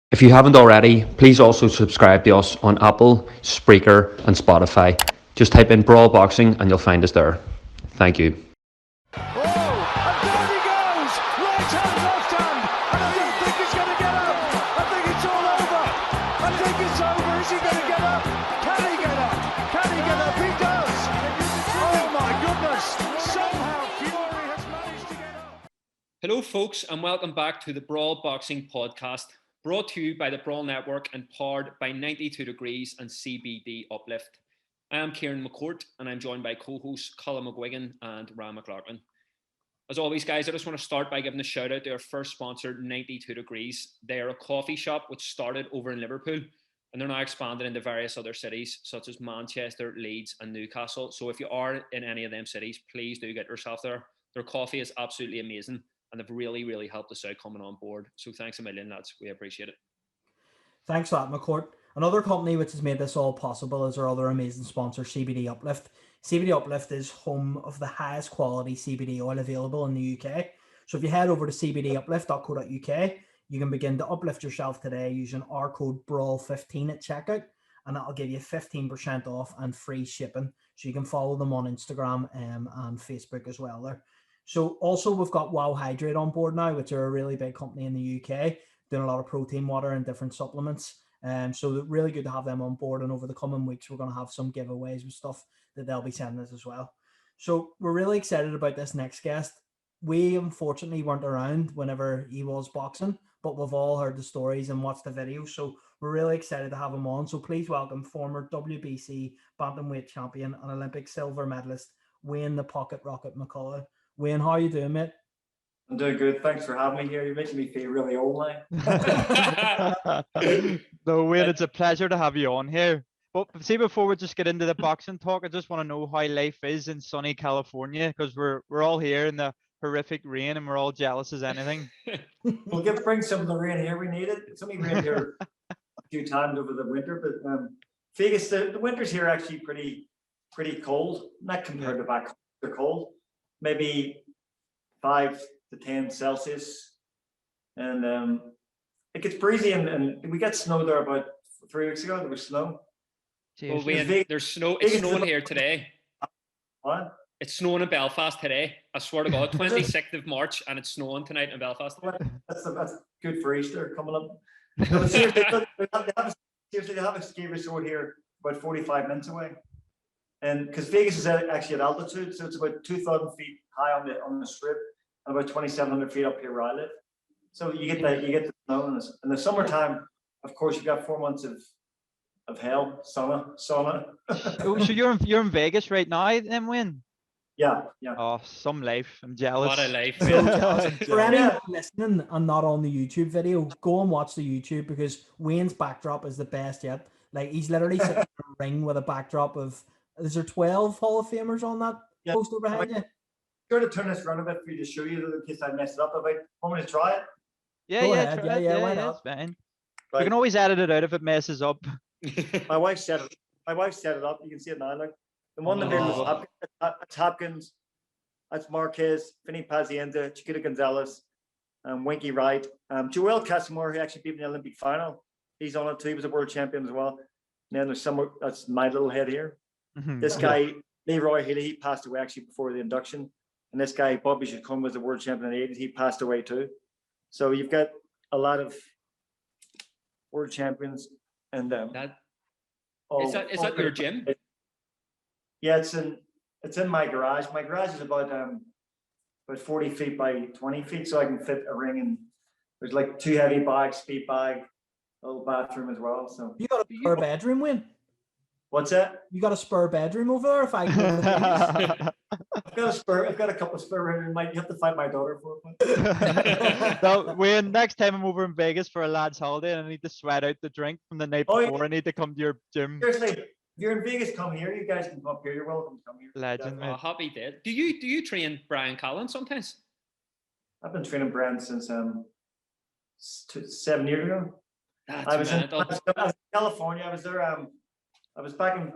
If you haven't already, please also subscribe to us on Apple, Spreaker, and Spotify. Just type in Brawl Boxing and you'll find us there. Thank you. Oh, and down he goes! Right hand, left hand! And I don't think he's going to get up! I think it's all over! I think it's over! Is he going to get up? Can he get up? Can he get up? He does! Oh my goodness! Somehow Fury has managed to get up! Hello folks and welcome back to the Brawl Boxing Podcast, brought to you by the Brawl Network and powered by 92 Degrees and CBD Uplift. I am Kieran McCourt and I'm joined by co-hosts Colin McGuigan and Ram McLaughlin. As always, guys, I just want to start by giving a shout out to our first sponsor, 92 Degrees. They are a coffee shop which started over in Liverpool and they're now expanded into various other cities such as Manchester, Leeds and Newcastle. So if you are in any of them cities, please do get yourself there. Their coffee is absolutely amazing and they've really helped us out coming on board. So thanks a million, lads. We appreciate it. Thanks for that, McCourt. Another company which has made this all possible is our other amazing sponsor, CBD Uplift. CBD Uplift is home of the highest quality CBD oil available in the UK. So if you head over to cbduplift.co.uk, you can begin to uplift yourself today using our code BRAWL15 at checkout, and that'll give you 15% off and free shipping. So you can follow them on Instagram and Facebook as well there. So also we've got Wow Hydrate on board now, which are a really big company in the UK, doing a lot of protein water and different supplements. So really good to have them on board. And over the coming weeks, we're going to have some giveaways with stuff that they'll be sending us as well. So we're really excited about this next guest. We unfortunately weren't around whenever he was boxing, but we've all heard the stories and watched the videos. So we're really excited to have him on. So please welcome former WBC bantamweight champion and Olympic silver medalist, Wayne the Pocket Rocket McCullough. Wayne, how are you doing, mate? I'm doing good. Thanks for having me here. You're making me feel really old now. No, Wayne, it's a pleasure to have you on here. But see, before we just get into the boxing talk, I just want to know how life is in sunny California, because we're all here in the horrific rain and we're all jealous as anything. We'll bring some of the rain here. We need it. It's only rained here a few times over the winter, but Vegas, the winters here are actually pretty cold. Not compared to back, they're cold. Maybe 5 to 10 Celsius, and it gets breezy, and we got snow there about 3 weeks ago. There was snow. Well, Wayne, there's snow. It's snowing here today. What? It's snowing in Belfast today. I swear to God, 26th of March, and it's snowing tonight in Belfast. That's good for Easter coming up. No, seriously, they have a ski resort here about 45 minutes away. And because Vegas is actually at altitude, so it's about 2,000 feet high on the strip, and about 2,700 feet up here where I live. So you get the snow in the summertime. Of course, you've got 4 months of hell, sauna. Oh, so you're in Vegas right now, then, Wayne? Yeah. Oh, some life. I'm jealous. What a life. For anyone listening and not on the YouTube video, go and watch the YouTube, because Wayne's backdrop is the best yet. Like, he's literally sitting in a ring with a backdrop of, is there 12 Hall of Famers on that poster behind you? Sure to turn this around a bit for you to show you in case I messed it up. Want me to try it? Yeah, Go yeah, ahead. try it. Yeah, why yeah, not? it's fine. Right. You can always edit it out if it messes up. My wife set it up. You can see it now. Like the one in the middle is Hopkins. That's Hopkins. That's Marquez, Vinny Pazienza, Chiquita Gonzalez, Winky Wright, Joel Casimir, who actually beat me in the Olympic final. He's on it too. He was a world champion as well. And then there's somewhere, that's my little head here. Mhm. This guy, Leroy Haley, he passed away actually before the induction. And this guy, Bobby Chacon, was a world champion in the 80s. He passed away too. So you've got a lot of world champions. And Is that your gym? Yeah, it's in my garage. My garage is about 40 feet by 20 feet, so I can fit a ring, and there's like 2 heavy bags, speed bag, a little bathroom as well. So You got a spare bedroom, Wayne? what's that? You got a spare bedroom over there? If I can. I've got a couple of spare rooms. You have to fight my daughter for it. No, Wayne, next time I'm over in Vegas for a lad's holiday and I need to sweat out the drink from the night Oh, before, I need to come to your gym. Seriously, if you're in Vegas, come here. You guys can come up here. You're welcome to come here. Legend, Oh, mate. happy day. Do you train Brian Callan sometimes? I've been training Brand since 7 years ago. That's I was in mental. California. I was there. I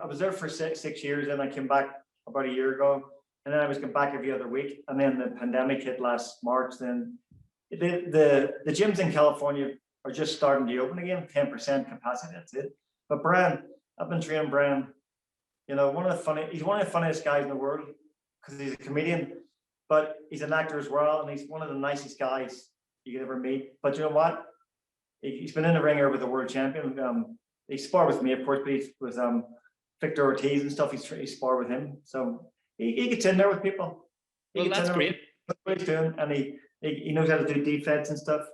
was there for six years, and I came back about a year ago, and then I was going back every other week. And then the pandemic hit last March. Then the gyms in California are just starting to open again, 10% capacity, that's it. But Brian, I've been training Brian, you know, he's one of the funniest guys in the world because he's a comedian, but he's an actor as well, and he's one of the nicest guys you could ever meet. But you know what? He's been in the ringer with the world champion. He sparred with me, of course, but he's with Victor Ortiz and stuff. He sparred with him, so he gets in there with people. Well, that's great. What he's doing, and he knows how to do defense and stuff,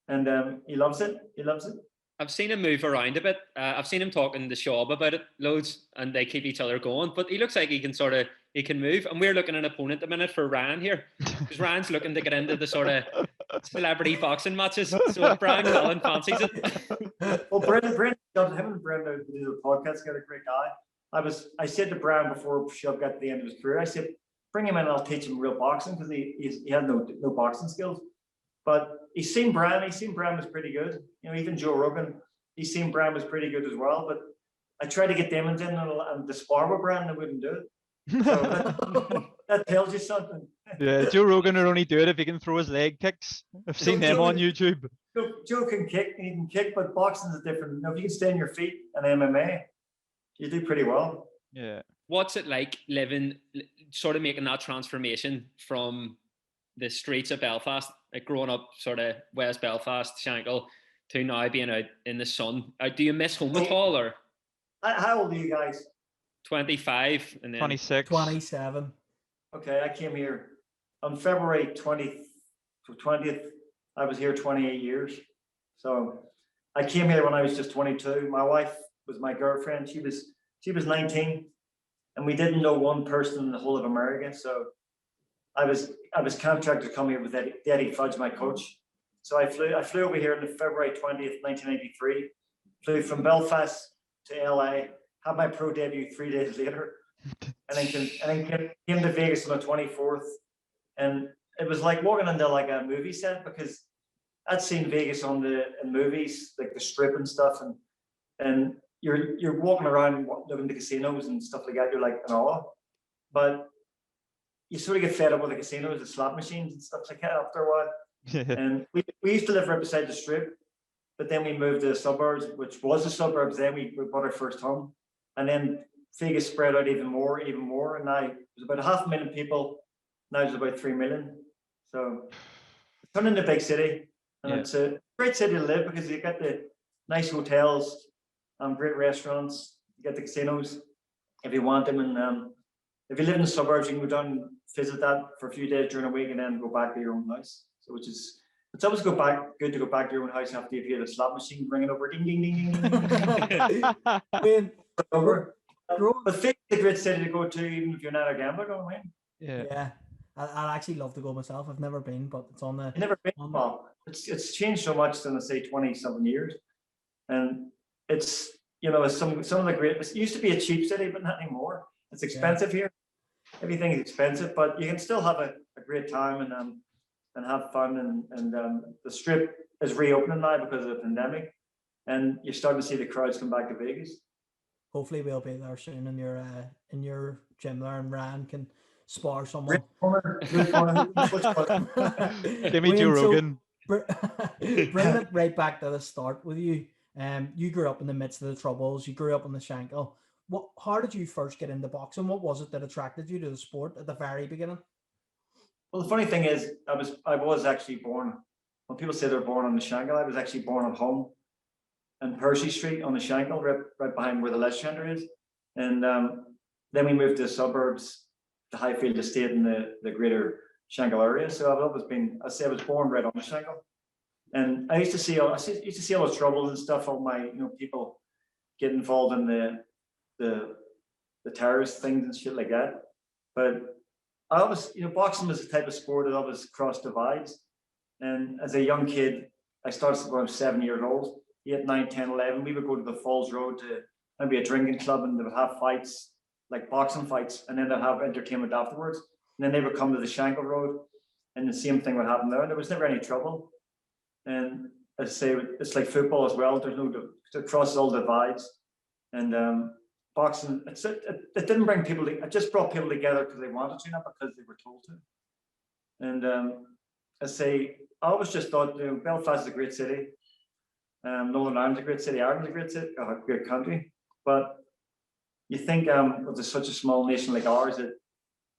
and he loves it. He loves it. I've seen him move around a bit. I've seen him talking to Shab about it loads, and they keep each other going. But he looks like he can move. And we're looking at an opponent at the minute for Ryan here, because Ryan's looking to get into the sort of celebrity boxing matches. So if Brian Cullen fancies it. Well, Brendan, him and Brendan do the podcast. Got a great guy. I said to Brian before Shab got to the end of his career, I said, bring him in and I'll teach him real boxing, because he had no boxing skills. But he's seen Brian was pretty good. You know, even Joe Rogan, he's seen Brian was pretty good as well. But I tried to get Demons in and to spar with Brian, they wouldn't do it. So that tells you something. Yeah, Joe Rogan will only do it if he can throw his leg kicks. I've seen them on YouTube. Joe can kick, he can kick, but boxing is different. You know, if you can stay on your feet in MMA, you do pretty well. Yeah. What's it like living, sort of making that transformation from the streets of Belfast, like growing up sort of West Belfast, Shankill, to now being out in the sun? Do you miss home at all, or? How old are you guys? 25 and then 26. 27. Okay, I came here on February 20th. I was here 28 years. So I came here when I was just 22. My wife was my girlfriend. She was 19, and we didn't know one person in the whole of America. So I was contracted to come here with Eddie Fudge, my coach. So I flew over here on February 20th, 1983. Flew from Belfast to LA. Had my pro debut 3 days later, and then came to Vegas on the 24th. And it was like walking into like a movie set, because I'd seen Vegas in movies, like the Strip and stuff, and you're walking around looking at the casinos and stuff like that. You're like in awe, but you sort of get fed up with the casinos, the slot machines and stuff like that after a while. And we used to live right beside the Strip, but then we moved to the suburbs, which was the suburbs. Then we bought our first home, and then Vegas spread out even more, and now there's about 500,000 people. Now there's about 3 million. So it's turned into a big city, and it's a great city to live, because you got the nice hotels, great restaurants, you get the casinos if you want them, and if you live in the suburbs, you can go down and visit that for a few days during the week, and then go back to your own house. So it's always good to go back to your own house after you've heard a slot machine ringing over, ding ding ding ding ding. Over. But Vegas is a great city to go to, even if you're not a gambler, don't you? Yeah. I'd actually love to go myself. I've never been, but it's on the. I've never been. Well, it's changed so much in, say, 27 years, and it's, you know, some of the great. It used to be a cheap city, but not anymore. It's expensive here. Everything is expensive, but you can still have a great time and have fun. And the Strip is reopening now because of the pandemic, and you're starting to see the crowds come back to Vegas. Hopefully, we'll be there soon in your gym there, and Ryan can spar someone. Give me Joe Rogan. Bring it right back to the start with you. You grew up in the midst of the Troubles. You grew up in the Shankill. How did you first get into boxing? What was it that attracted you to the sport at the very beginning? Well, the funny thing is, I was actually born. When people say they're born on the Shankill, I was actually born at home in Percy Street on the Shankill, right behind where the Leisure Centre is. And then we moved to the suburbs, the Highfield Estate in the greater Shankill area. So I've always been, I was born right on the Shankill. And I used to see all the troubles and stuff, all my, people get involved in the terrorist things and shit like that. But I always, boxing was the type of sport that always crossed divides. And as a young kid, I started when I was 7 years old, 8, 9, 10, 11. We would go to the Falls Road to maybe a drinking club, and they would have fights, like boxing fights, and then they'd have entertainment afterwards. And then they would come to the Shankill Road, and the same thing would happen there. And there was never any trouble. And as I say, it's like football as well. There's it crosses all divides. And boxing, it didn't bring people together. It just brought people together because they wanted to, not because they were told to. And I say, I always just thought, Belfast is a great city. Northern Ireland's a great city. Ireland's a great city, a great country. But you think with such a small nation like ours, that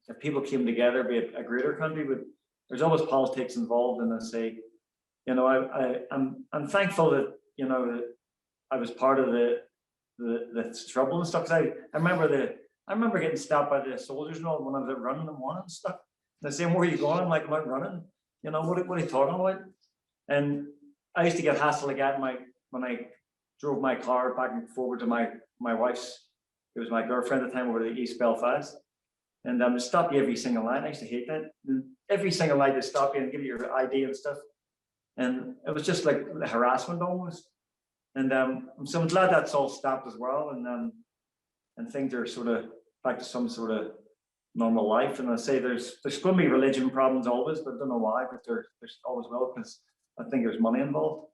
if people came together, be a greater country. But there's always politics involved, and I say, you know, I'm thankful that, you know, that I was part of the trouble and stuff. Cause I remember getting stopped by the soldiers and all when I was out running in the morning and stuff. And they saying, "Where are you going?" I'm like, "I'm out running." You know, what are you talking about? And I used to get hassled like that when I drove my car back and forward to my wife's. It was my girlfriend at the time over to East Belfast, and they stop you every single night. I used to hate that. And every single night they stop you and give you your ID and stuff, and it was just like harassment almost. And so I'm glad that's all stopped as well, and things are sort of back to some sort of normal life. And I say there's going to be religion problems always, but I don't know why, but there's always will, because I think there's money involved.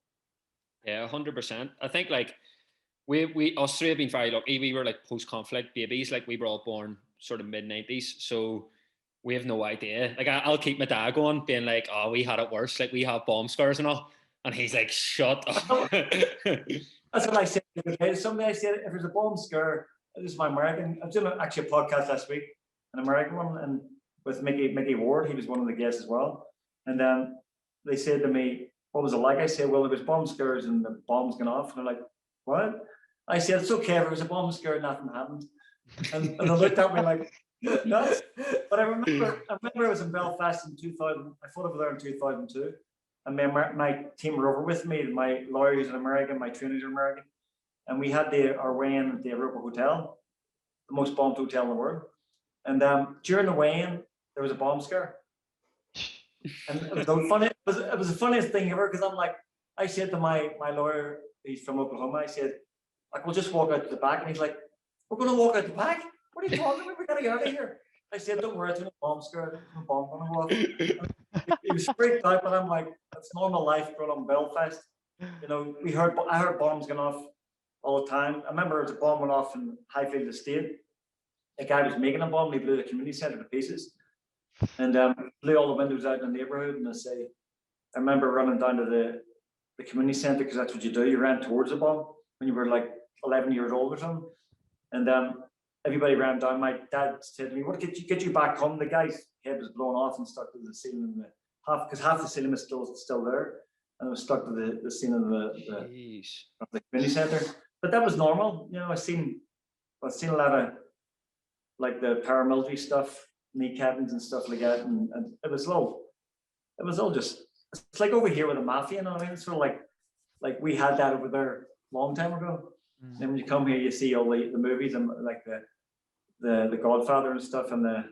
Yeah, 100%. I think like we us three have been very lucky. We were like post-conflict babies. Like we were all born sort of mid-90s, so we have no idea. Like I'll keep my dad going, being like, "Oh, we had it worse. Like we have bomb scars and all," and he's like, "Shut up." That's what I said the other day. Somebody I said, if there's a bomb scare, this is my American. I was doing actually a podcast last week, an American one, and with Mickey Ward. He was one of the guests as well. And they said to me, "What was it like?" I said, "Well, there was bomb scares and the bombs going off." And they're like, "What?" I said, "It's okay. If it was a bomb scare, nothing happened." And they looked at me like, "Nuts." But I remember I was in Belfast in 2000. I fought over there in 2002. And my team were over with me. My lawyer's an American, my trainers are American. And we had our weigh-in at the Europa Hotel, the most bombed hotel in the world. And during the weigh-in, there was a bomb scare. And it was funny. It was the funniest thing ever, because I'm like, I said to my lawyer, he's from Oklahoma, I said, like, "We'll just walk out to the back." And he's like, "We're going to walk out the back? What are you talking about? We got to get out of here." I said, "Don't worry, it's a bomb scare. There's no bomb going to go off." He was freaked out, but I'm like, that's normal life growing up in Belfast. You know, I heard bombs going off all the time. I remember there was a bomb went off in Highfield Estate. A guy was making a bomb, he blew the community centre to pieces, and blew all the windows out in the neighbourhood. And I remember running down to the community centre, because that's what you do. You ran towards the bomb when you were like 11 years old or something. And everybody ran down. My dad said to me, "What get you back home?" The guy's head was blown off and stuck to the ceiling, because half the ceiling is still there, and it was stuck to the ceiling of the community centre. But that was normal, you know. I've seen a lot of like the paramilitary stuff, knee cabins and stuff like that, and it was all just, it's like over here with the mafia, you know what I mean? It's sort of like we had that over there a long time ago. And when you come here, you see all the movies and like the Godfather and stuff, and the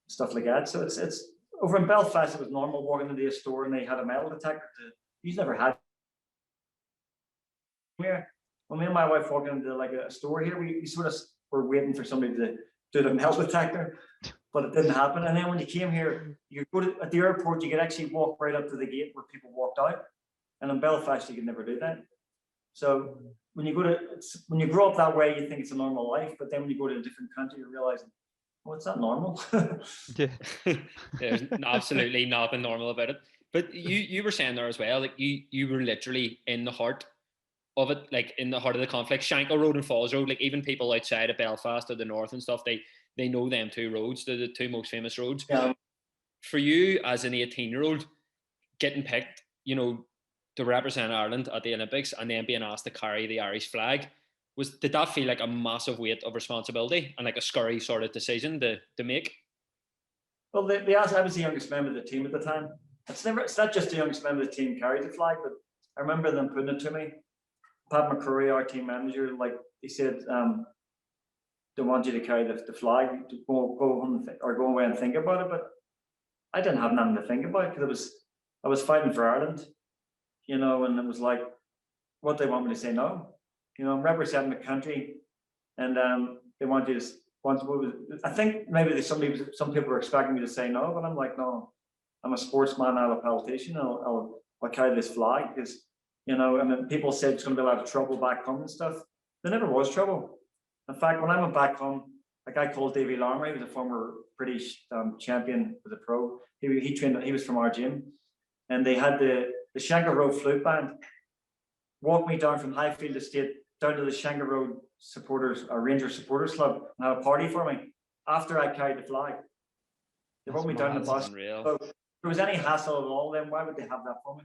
stuff like that. So it's over in Belfast. It was normal walking into a store and they had a metal detector. You've never had here. When me and my wife walked into like a store here, we sort of were waiting for somebody to do the metal detector, but it didn't happen. And then when you came here, you go to at the airport, you could actually walk right up to the gate where people walked out. And in Belfast, you could never do that. So when you grow up that way, you think it's a normal life, but then when you go to a different country, you're realizing, oh, it's not normal. Yeah. There's absolutely nothing normal about it. But you were saying there as well, like you were literally in the heart of it, like in the heart of the conflict. Shankill Road and Falls Road, like even people outside of Belfast or the north and stuff, they know them two roads. They're the two most famous roads. Yeah. For you as an 18-year-old getting picked, you know, to represent Ireland at the Olympics and then being asked to carry the Irish flag, did that feel like a massive weight of responsibility and like a scurry sort of decision to make? Well, they asked, I was the youngest member of the team at the time. It's not just the youngest member of the team carried the flag, but I remember them putting it to me. Pat McCrory, our team manager, like he said, they want you to carry the flag, to go home or go away and think about it. But I didn't have nothing to think about, because I was fighting for Ireland, you know, and it was like, what they want me to say no. You know, I'm representing the country, and they want you to I think maybe some people were expecting me to say no, but I'm like, no, I'm a sportsman, I'm a politician. I'll carry this flag, because, you know, I mean, people said it's going to be a lot of trouble back home and stuff. There never was trouble. In fact, when I went back home, a guy called Davy Larmer, he was a former British champion with a pro. He trained. He was from our gym, and they had the Shankill Road flute band. walked me down from Highfield Estate down to the Shanghai Road supporters or Ranger supporters club and had a party for me after I carried the flag. They brought me down the bus. Unreal. So if there was any hassle at all, then why would they have that for me?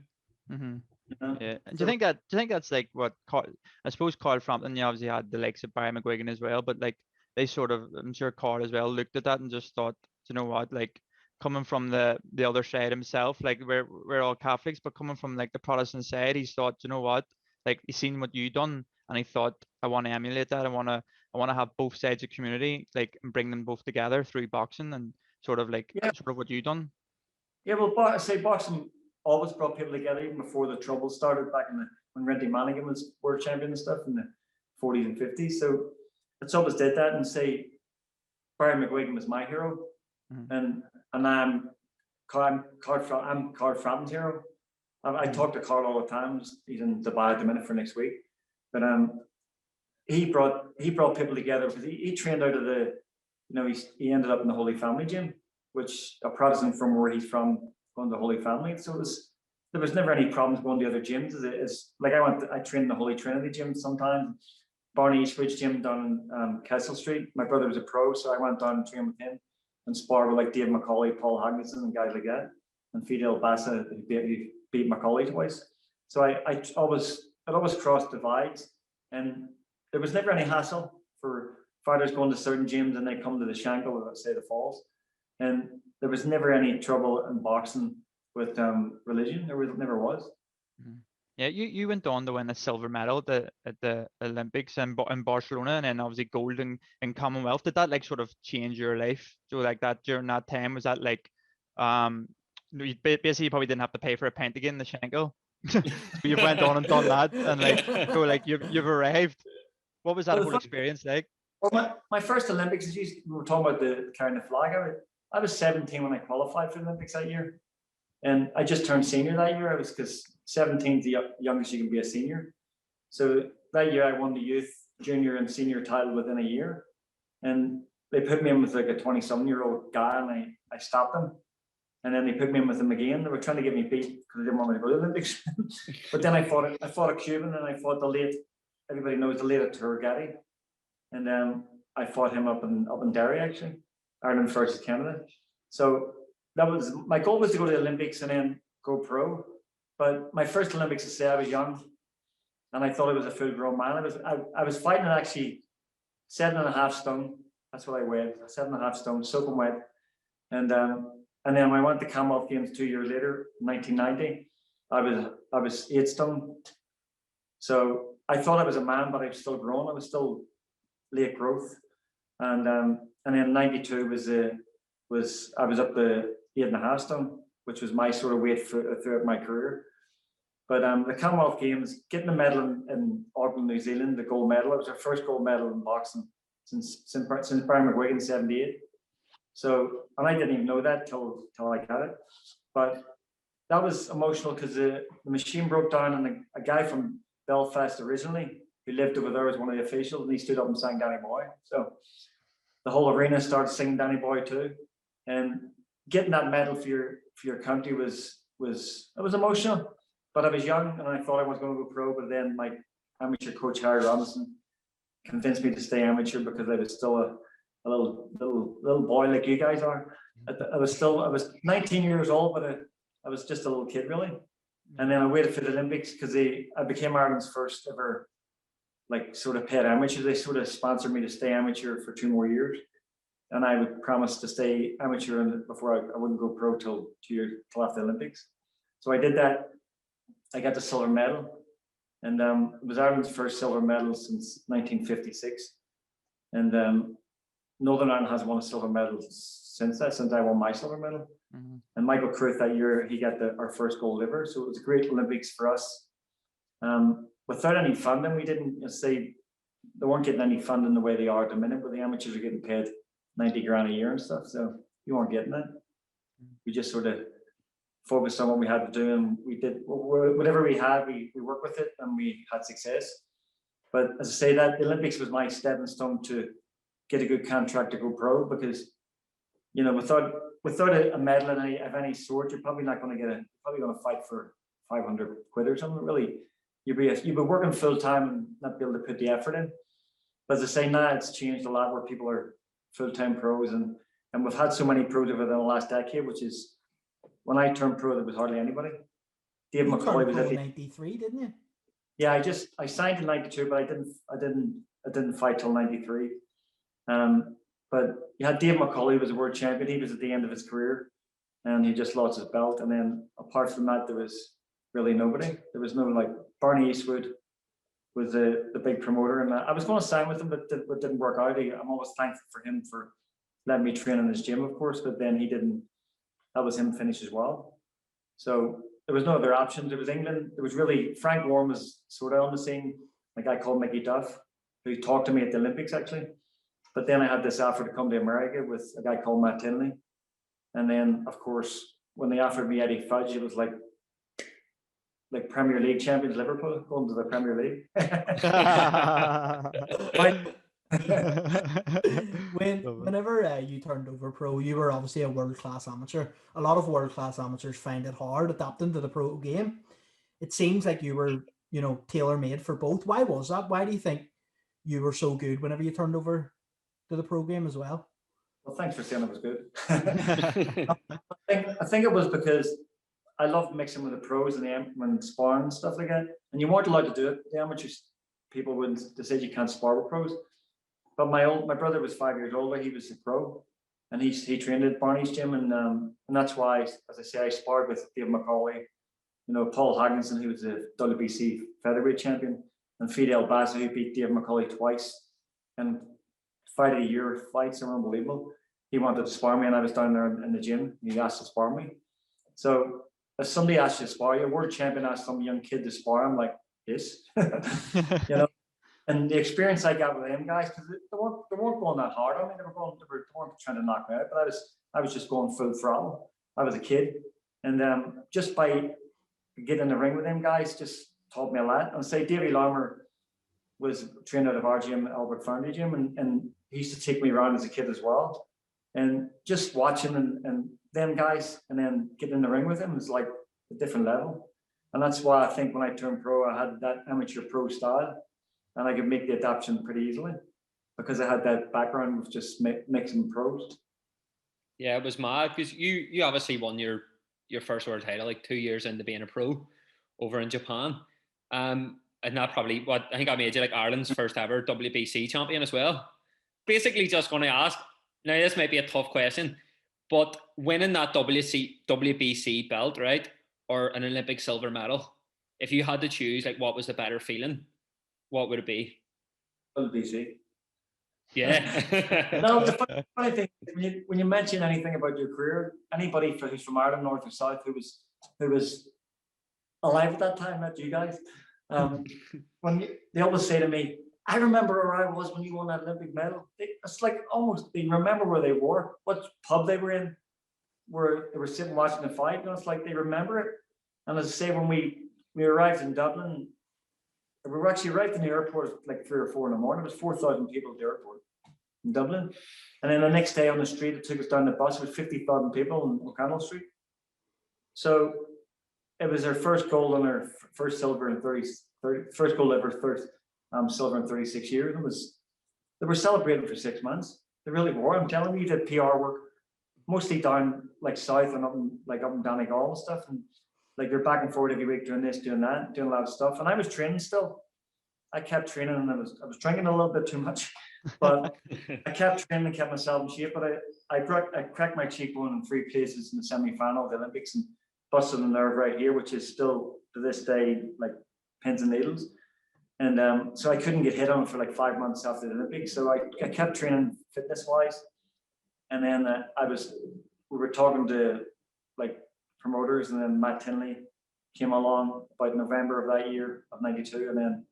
Mm-hmm. You know? Yeah. And do you think that's like what I suppose Carl Frampton, you obviously had the likes of Barry McGuigan as well, but like they sort of, I'm sure Carl as well looked at that and just thought, you know what, like coming from the other side himself, like we're all Catholics, but coming from like the Protestant side, he's thought, you know what, like he's seen what you done, and he thought, I want to emulate that. I want to have both sides of community, like, and bring them both together through boxing and sort of like sort of what you done. Yeah, well, I say boxing always brought people together even before the trouble started back in when Renty Mannigan was world champion and stuff in the 40s and 50s. So it's always did that. And say Barry McGuigan was my hero, and I'm Carl Frampton's hero. I talk to Carl all the time. He's in Dubai at the minute for next week, but he brought people together because he trained out of the, he ended up in the Holy Family gym, which a Protestant from where he's from going to the Holy Family. So there was never any problems going to other gyms. It's like I trained in the Holy Trinity gym sometimes, Barney Eastridge gym down in Kessel Street. My brother was a pro, so I went down and trained with him and sparred with like Dave McCauley, Paul Hagginson, and guys like that, and Fidel Bassa, who beat McCauley twice. So it always crossed divides, and there was never any hassle for fighters going to certain gyms and they come to the Shankill or let's say the Falls, and there was never any trouble in boxing with religion. There never was. Yeah, you went on to win a silver medal at the Olympics in Barcelona, and then obviously gold in Commonwealth. Did that like sort of change your life? So like that during that time, was that like basically you probably didn't have to pay for a pint again in the Shankill. So you went on and done that, and like you've arrived. What was that whole experience like? Well, my first Olympics, we were talking about the carrying the flag. I was 17 when I qualified for the Olympics that year, and I just turned senior that year. I was because 17 is the youngest you can be a senior. So that year I won the youth, junior, and senior title within a year, and they put me in with like a 27-year-old guy, and I stopped them. And then they put me in with them again. They were trying to get me beat because they didn't want me to go to the Olympics. But then I fought a Cuban, and I fought everybody knows the late Gotti. And I fought him up in Derry, actually, Ireland versus Canada. So that was my goal, was to go to the Olympics and then go pro. But my first Olympics, I was young, and I thought I was a full-grown man. I was fighting at actually 7.5 stone. That's what I weighed, 7.5 stone, soaking wet. And then when I went to Commonwealth Games 2 years later, 1990, I was 8 stone. So I thought I was a man, but I was still grown. I was still late growth. And then 92 I was up to 8.5 stone, which was my sort of weight throughout my career. But the Commonwealth Games, getting the medal in Auckland, New Zealand, the gold medal, it was our first gold medal in boxing since Barry McGuigan 78. So, and I didn't even know that till I got it. But that was emotional because the machine broke down, and a guy from Belfast originally, who lived over there, was one of the officials, and he stood up and sang Danny Boy. So the whole arena started singing Danny Boy too. And getting that medal for your country was emotional. But I was young, and I thought I was going to go pro, but then my amateur coach, Harry Robinson, convinced me to stay amateur because I was still a little boy like you guys are. I was 19 years old, but I was just a little kid really. And then I waited for the Olympics because I became Ireland's first ever like sort of paid amateur. They sort of sponsored me to stay amateur for 2 more years, and I would promise to stay amateur before I wouldn't go pro till 2 years till after the Olympics. So I did that. I got the silver medal, and it was Ireland's first silver medal since 1956, and Northern Ireland has won a silver medal since I won my silver medal. Mm-hmm. And Michael Cruth that year, he got our first gold liver. So it was a great Olympics for us. Without any funding, we didn't say they weren't getting any funding the way they are at the minute, but the amateurs are getting paid 90 grand a year and stuff. So you weren't getting it. We just sort of focused on what we had to do, and we did whatever we had, we worked with it, and we had success. But as I say, that the Olympics was my stepping stone to get a good contract to go pro, because without a medal of any sort, you're probably not going to probably going to fight for 500 quid or something. Really, you'd be working full time and not be able to put the effort in. But as I say, now it's changed a lot where people are full-time pros, and we've had so many pros over the last decade, which is when I turned pro, there was hardly anybody. Dave McCullough was pro at in '93, didn't you? Yeah, I signed in '92, but I didn't fight till '93. But you had Dave McCullough, was a world champion. He was at the end of his career, and he just lost his belt. And then apart from that, there was really nobody. There was no, like, Barney Eastwood was the big promoter, and I was going to sign with him, but didn't work out. I'm always thankful for him for letting me train in his gym, of course, but then he didn't. That was him finished as well. So there was no other options. There was England. There was really Frank Warren was sort of on the scene, a guy called Mickey Duff, who talked to me at the Olympics actually. But then I had this offer to come to America with a guy called Matt Tinley, and then of course when they offered me Eddie Fudge, it was like Premier League champions Liverpool going to the Premier League. Whenever you turned over pro, you were obviously a world-class amateur. A lot of world-class amateurs find it hard adapting to the pro game. It seems like you were, tailor-made for both. Why was that? Why do you think you were so good whenever you turned over to the pro game as well? Well, thanks for saying it was good. I think it was because I loved mixing with the pros and sparring and stuff like that. And you weren't allowed to do it. The amateurs people wouldn't. They said you can't spar with pros. But my brother was 5 years older. He was a pro, and he trained at Barney's gym, and that's why, as I say, I sparred with Dave McCullough, Paul Hagginson, who was the WBC featherweight champion, and Fidel Baza, who beat Dave McCullough twice, and fight of the year fights are unbelievable. He wanted to spar me, and I was down there in the gym, and he asked to spar me. So if somebody asks you to spar, your world champion asked some young kid to spar, I'm like, yes. And the experience I got with them guys, because they weren't going that hard. I mean, they weren't trying to knock me out, but I was just going full throttle. I was a kid, and just by getting in the ring with them guys, just taught me a lot. And say Davey Larmer was trained out of our gym, Albert Foundry Gym, and he used to take me around as a kid as well. And just watching and them guys, and then getting in the ring with them was like a different level. And that's why I think when I turned pro, I had that amateur pro style. And I could make the adaptation pretty easily because I had that background of just mixing pros. Yeah, it was mad because you obviously won your first world title like 2 years into being a pro over in Japan. And that probably I think I made you like Ireland's first ever WBC champion as well. Basically just going to ask, now this might be a tough question, but winning that WBC belt, right? Or an Olympic silver medal, if you had to choose, like what was the better feeling? What would it be? WBC. Yeah. No, the funny thing is when you mention anything about your career, anybody who's from Ireland, north or south, who was alive at that time, not you guys, they always say to me, "I remember where I was when you won that Olympic medal." It's like almost they remember where they were, what pub they were in, where they were sitting watching the fight. It's like they remember it. And as I say, when we arrived in Dublin. We were actually arrived in the airport at like 3 or 4 in the morning. It was 4,000 people at the airport in Dublin. And then the next day on the street, it took us down the bus. It was 50,000 people on O'Connell Street. So it was our first gold and our first silver in first gold ever, first silver in 36 years. They were celebrating for 6 months. They really were. I'm telling you, did PR work mostly down like south and up in Donegal and stuff. And like they're back and forth every week doing this, doing that, doing a lot of stuff. And I was training still. I kept training and I was drinking a little bit too much, but I kept training and kept myself in shape. But I cracked my cheekbone in 3 places in the semi-final of the Olympics and busted a nerve right here, which is still to this day like pins and needles. And so I couldn't get hit on for like 5 months after the Olympics. So I kept training fitness wise. And then we were talking to like promoters, and then Matt Tinley came along about November of that year of '92, and then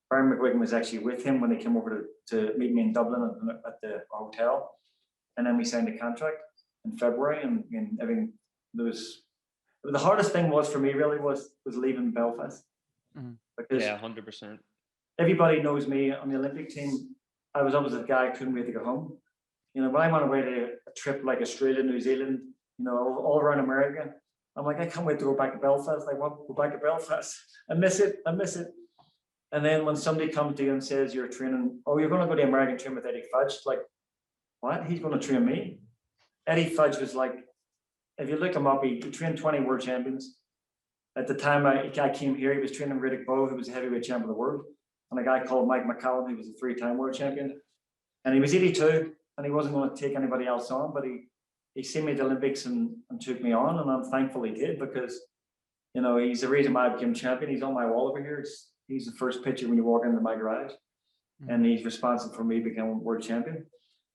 Brian McGuigan was actually with him when they came over to meet me in Dublin at the hotel, and then we signed a contract in February, and everything. The hardest thing was for me really was leaving Belfast, because 100%. Everybody knows me on the Olympic team. I was always a guy who couldn't wait to go home. When I went away to a trip like Australia, New Zealand, all around America, I'm like, I can't wait to go back to Belfast. I want to go back to Belfast. I miss it. And then when somebody comes to you and says you're training, oh, you're going to go to the American train with Eddie Fudge, like, what? He's going to train me? Eddie Fudge was like, if you look him up, he trained 20 world champions. At the time I came here, he was training Riddick Bowe, who was a heavyweight champion of the world, and a guy called Mike McCullough, who was a 3-time world champion. And he was 82, and he wasn't going to take anybody else on, but he seen me at the Olympics and took me on, and I'm thankful he did, because, you know, he's the reason why I became champion. He's on my wall over here. He's the first picture when you walk into my garage, and he's responsible for me becoming world champion.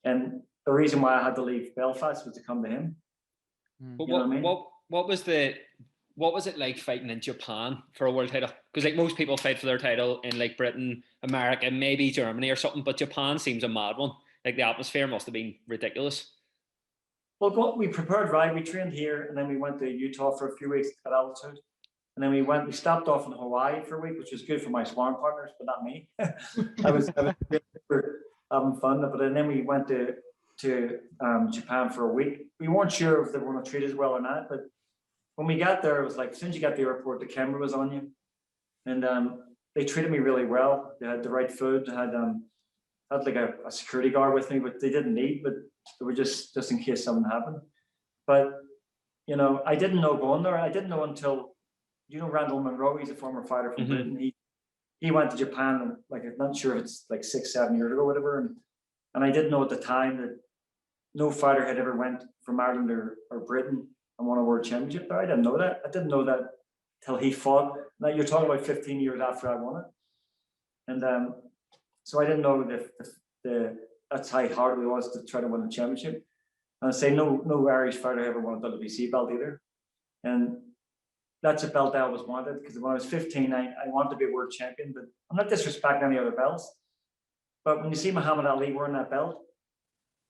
And the reason why I had to leave Belfast was to come to him. But You know what I mean? what was it like fighting in Japan for a world title? Because like most people fight for their title in like Britain, America, maybe Germany or something, but Japan seems a mad one. Like the atmosphere must have been ridiculous. Well, we prepared right. We trained here, and then we went to Utah for a few weeks at altitude. And then we stopped off in Hawaii for a week, which was good for my sparring partners, but not me. I was having fun. But then we went to Japan for a week. We weren't sure if they were going to treat us well or not, but when we got there, it was like, as soon as you got to the airport, the camera was on you. And they treated me really well. They had the right food. They had like a security guard with me, but they didn't need, but they were just in case something happened. But, you know, I didn't know going there. I didn't know until, you know, Randall Monroe, he's a former fighter from Britain. He went to Japan, and like, I'm not sure if it's like 6-7 years ago or whatever. And I didn't know at the time that no fighter had ever went from Ireland or Britain and won a world championship there. I didn't know that. I didn't know that till he fought. Now you're talking about 15 years after I won it. And so I didn't know that's how hard it was to try to win a championship. And I say no Irish fighter ever won a WBC belt either. And that's a belt I always wanted, because when I was 15, I wanted to be a world champion, but I'm not disrespecting any other belts. But when you see Muhammad Ali wearing that belt,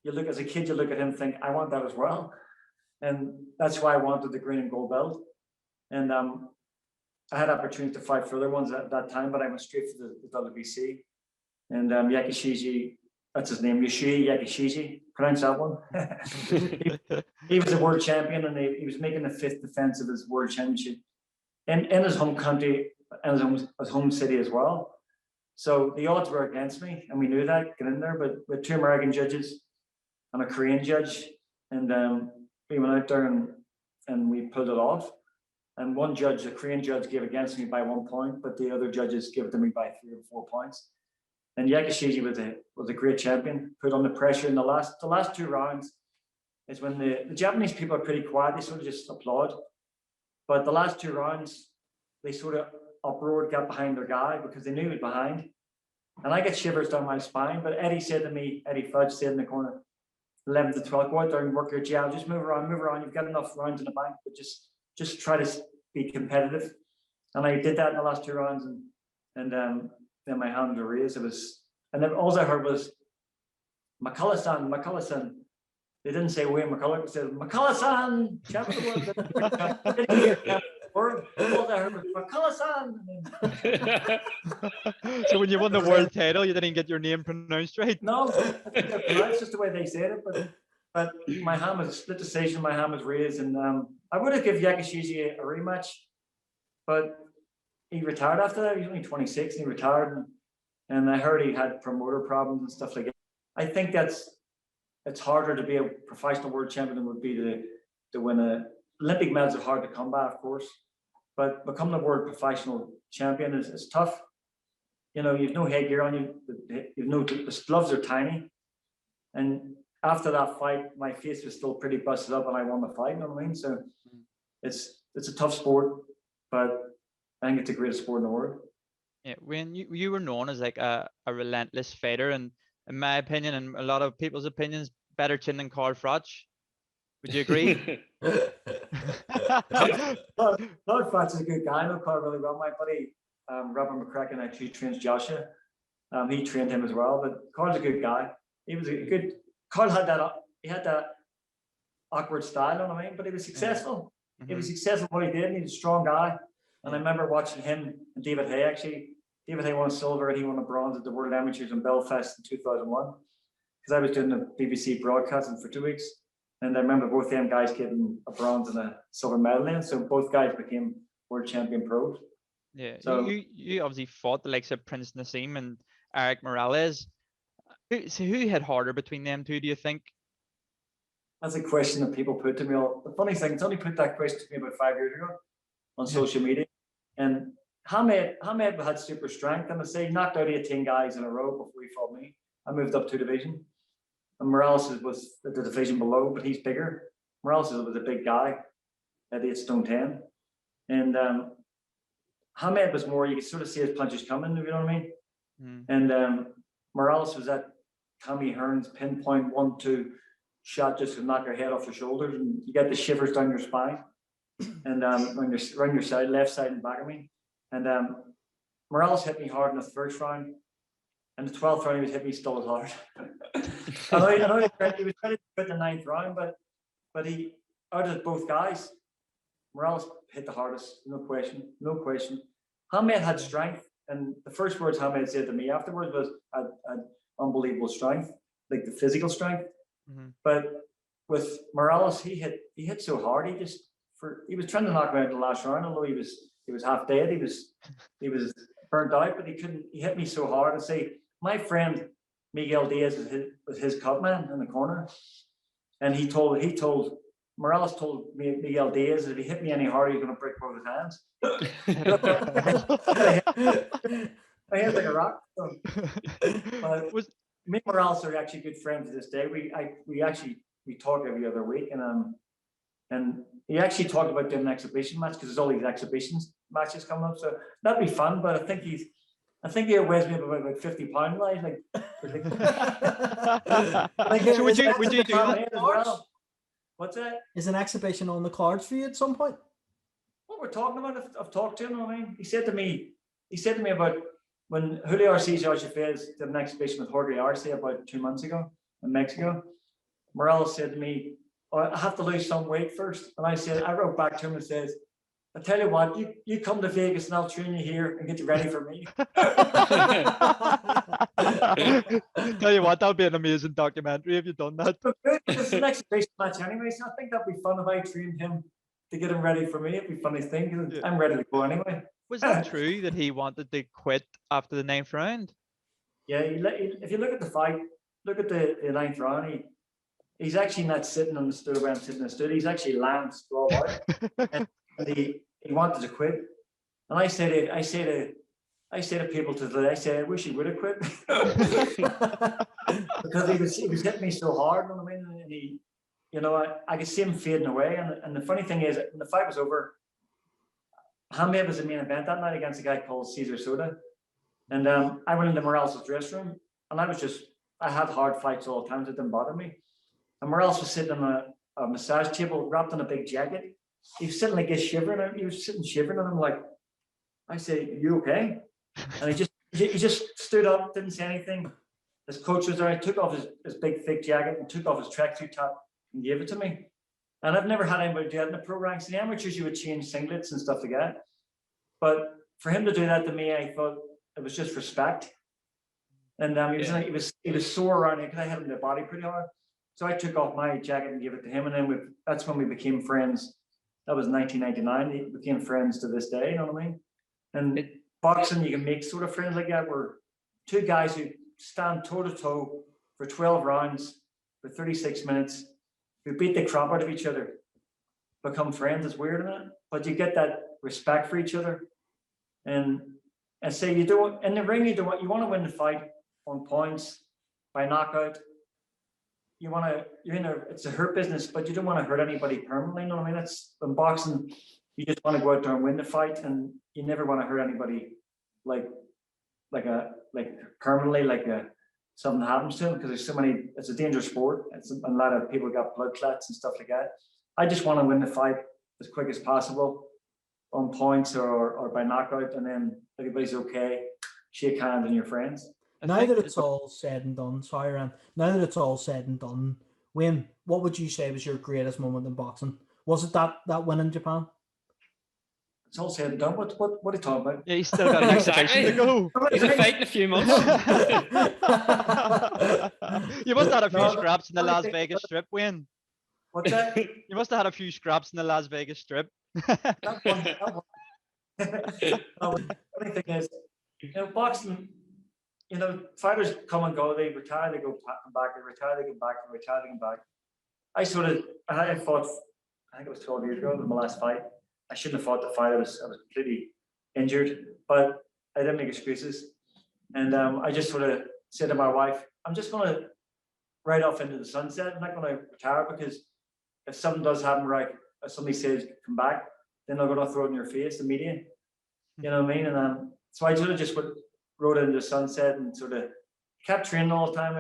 you look, as a kid, you look at him and think, I want that as well. And that's why I wanted the green and gold belt. And I had opportunities to fight for other ones at that time, but I went straight for the WBC. And Yakishiji, that's his name, Yoshii Yakishiji, pronounce that one. he was a world champion, and he was making the 5th defense of his world championship in his home country and his home city as well. So the odds were against me, and we knew that getting in there, but with 2 American judges and a Korean judge, and we went out there and we pulled it off. And one judge, the Korean judge, gave against me by 1 point, but the other judges gave it to me by 3 or 4 points. And Yakishiji was a great champion, put on the pressure in the last 2 rounds. Is when the Japanese people are pretty quiet, they sort of just applaud. But the last 2 rounds, they sort of uproared, got behind their guy, because they knew he was behind. And I get shivers down my spine, but Eddie Fudge said in the corner, 11 to 12, go out there and work your jab, just move around, you've got enough rounds in the bank, but just try to be competitive. And I did that in the last 2 rounds, and then my hand were raised. And then all I heard was McCullough-san. They didn't say Wayne McCullough, they said McCullough-san, champion of the world. All I heard was McCullough-san. So when you won the world title, you didn't get your name pronounced right? No, I think they're pronounced just the way they said it. But my hand was a split decision. My hand was raised, and I would have given Yakishiji a rematch, but he retired after that. He was only 26, and he retired, and I heard he had promoter problems and stuff like that. I think it's harder to be a professional world champion than it would be to win a Olympic medals are hard to come by, of course, but becoming a world professional champion is tough. You know, you've no headgear on you. The gloves are tiny, and after that fight, my face was still pretty busted up, and I won the fight. You know what I mean? So it's a tough sport, but I think it's the greatest sport in the world. Yeah, when you were known as like a relentless fighter, and in my opinion, and a lot of people's opinions, better chin than Carl Froch. Would you agree? Carl Froch is a good guy. I know Carl really well. My buddy Robert McCracken actually trains Joshua. He trained him as well. But Carl's a good guy. He was a good. Carl had that awkward style, you know what I mean? But he was successful. Mm-hmm. He was successful what he did, and he was a strong guy. And I remember watching him and David Hay actually. David Hay won a silver and he won a bronze at the World Amateurs in Belfast in 2001. Because I was doing the BBC broadcasting for 2 weeks. And I remember both them guys getting a bronze and a silver medal in. So both guys became world champion pros. Yeah. So You obviously fought the likes of Prince Nassim and Eric Morales. So who hit harder between them two, do you think? that's a question that people put to me. The funny thing, somebody put that question to me about 5 years ago on social media. And Hamed had super strength. And I say he knocked out 18 guys in a row before he fought me. I moved up 2 divisions. And Morales was the division below, but he's bigger. Morales was a big guy at 8 stone 10. And Hamed was more, you could sort of see his punches coming, if you know what I mean? And Morales was that Tommy Hearns pinpoint 1-2 shot just to knock your head off your shoulders, and you get the shivers down your spine. And when you're around your side, left side and back of me. And Morales hit me hard in the first round. And the 12th round, he was hitting me still as hard. I know he was ready to quit the 9th round, but he, out of both guys, Morales hit the hardest, no question. Hamed had strength, and the first words Hamed said to me afterwards was, "I had unbelievable strength, like the physical strength." But with Morales, he hit so hard. He was trying to knock me out in the last round, although he was half dead. He was burnt out, but he couldn't. He hit me so hard. And say, my friend Miguel Diaz was his cut man in the corner, and Morales told me, Miguel Diaz, if he hit me any harder, he's going to break both his hands. I hit like a rock. But me and Morales are actually good friends to this day. We talk every other week, and he actually talked about doing an exhibition match because there's all these exhibitions matches coming up. So that'd be fun. But I think he weighs me about 50 pounds now. So would you do that? As well? What's that? Is an exhibition on the cards for you at some point? What we're talking about, I've talked to him. I mean, he said to me about when Julio Arce Chavez did an exhibition with Jorge Arce about 2 months ago in Mexico. Morales said to me, "Oh, I have to lose some weight first." And I wrote back to him and says, "I tell you what, you come to Vegas and I'll train you here and get you ready for me." Tell you what, that would be an amazing documentary if you'd done that. It's an exhibition match anyway, so I think that'd be fun if I trained him to get him ready for me. It'd be a funny thing because I'm ready to go anyway. Was that true that he wanted to quit after the 9th round? Yeah, if you look at the fight, look at the 9th round, he's actually not sitting on the stool where I'm sitting in the stool. He's actually lying sprawled out. And he wanted to quit. And I say to people today, I wish he would have quit. Because he was hitting me so hard, you know what I mean? And I could see him fading away. And the funny thing is, when the fight was over, Hamed was the main event that night against a guy called Cesar Soda. And I went into Morales' dressing room, and I had hard fights all the time, so it didn't bother me. And Morales was sitting on a massage table, wrapped in a big jacket. He was sitting like this shivering. He was sitting shivering, and I'm like, I say, "You okay?" And he just stood up, didn't say anything. His coach was there. He took off his big thick jacket and took off his tracksuit top and gave it to me. And I've never had anybody do that in the pro ranks. In the amateurs, you would change singlets and stuff like that. But for him to do that to me, I thought it was just respect. And he was sore around here because I hit him in the body pretty hard. So I took off my jacket and gave it to him, and then that's when we became friends. That was 1999. We became friends to this day. You know what I mean? And boxing, you can make sort of friends like that. We're two guys who stand toe to toe for 12 rounds for 36 minutes. We beat the crap out of each other. Become friends. It's weird, isn't it? But you get that respect for each other, and say you don't in the ring. You want to win the fight on points by knockout. It's a hurt business, but you don't want to hurt anybody permanently. You know what I mean? It's in boxing, you just want to go out there and win the fight, and you never want to hurt anybody like permanently, something happens to them, because there's so many. It's a dangerous sport. A lot of people got blood clots and stuff like that. I just want to win the fight as quick as possible on points or by knockout, and then everybody's okay. Shake hands and you're friends. Now that it's all said and done, sorry, Ryan. Now that it's all said and done, Wayne, what would you say was your greatest moment in boxing? Was it that win in Japan? It's all said and done. What are you talking about? Yeah, he's still got an exhibition to go. He's a fight in a few months. You must have had a few scraps in the Las Vegas Strip, Wayne. What's that? You must have had a few scraps in the Las Vegas Strip. That one. No, the funny thing is, boxing, fighters come and go, they retire, they come back, they retire, they come back, they retire, they come back. I fought, I think it was 12 years ago, in my last fight. I shouldn't have fought the fight. I was completely injured, but I didn't make excuses. And I just sort of said to my wife, I'm just going to ride off into the sunset. I'm not going to retire, because if something does happen, right, if somebody says come back, then they're going to throw it in your face, the media. You know what I mean? And so I sort of just rode into the sunset and sort of kept training all the time.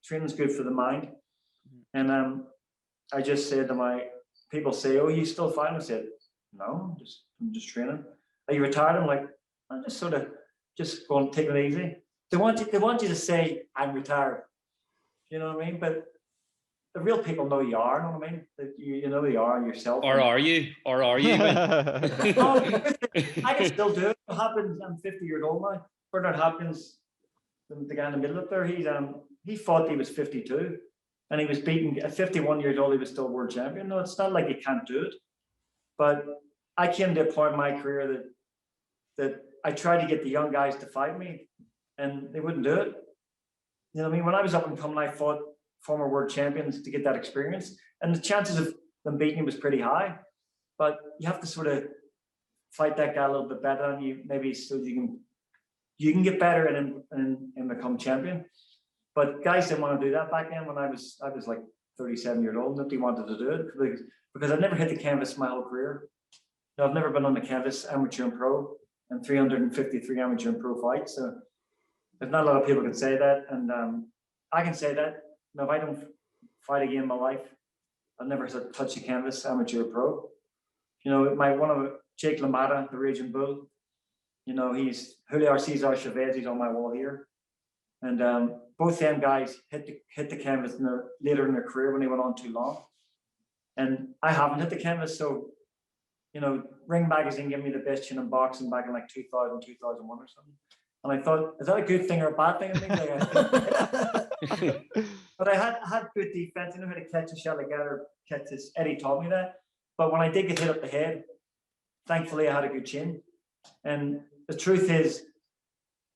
Training's good for the mind. And I just said to my people, say, "Oh, you still fighting?" I said, "No, I'm just training." Are you retired? I'm like, I'm just sort of just going, taking it easy. They want you to say I'm retired. You know what I mean? But the real people know you are. You know what I mean? That you know you are yourself. Or are you? Or are you? I can still do it. It happens. I'm 50 years old now. Bernard Hopkins, the guy in the middle up there, he fought. He was 52, and he was beaten at 51 years old. He was still world champion. No, it's not like he can't do it. But I came to a point in my career that I tried to get the young guys to fight me, and they wouldn't do it. You know what I mean? When I was up and coming, I fought former world champions to get that experience, and the chances of them beating me was pretty high. But you have to sort of fight that guy a little bit better, and you can get better and become champion. But guys didn't want to do that back then. When I was like 37 years old, nobody wanted to do it because I've never hit the canvas my whole career. I've never been on the canvas, amateur and pro, and 353 amateur and pro fights. So there's not a lot of people can say that, and I can say that. If I don't fight again in my life, I've never touched the canvas, amateur or pro. Jake LaMotta, the Raging Bull. He's Julio Cesar Chavez. He's on my wall here, and both them guys hit the canvas later in their career when they went on too long. And I haven't hit the canvas, so Ring Magazine gave me the best chin in boxing back in like 2000, 2001 or something. And I thought, is that a good thing or a bad thing? But I had good defense. I knew how to catch a shot like that or catch this. Eddie taught me that. But when I did get hit up the head, thankfully I had a good chin. And the truth is,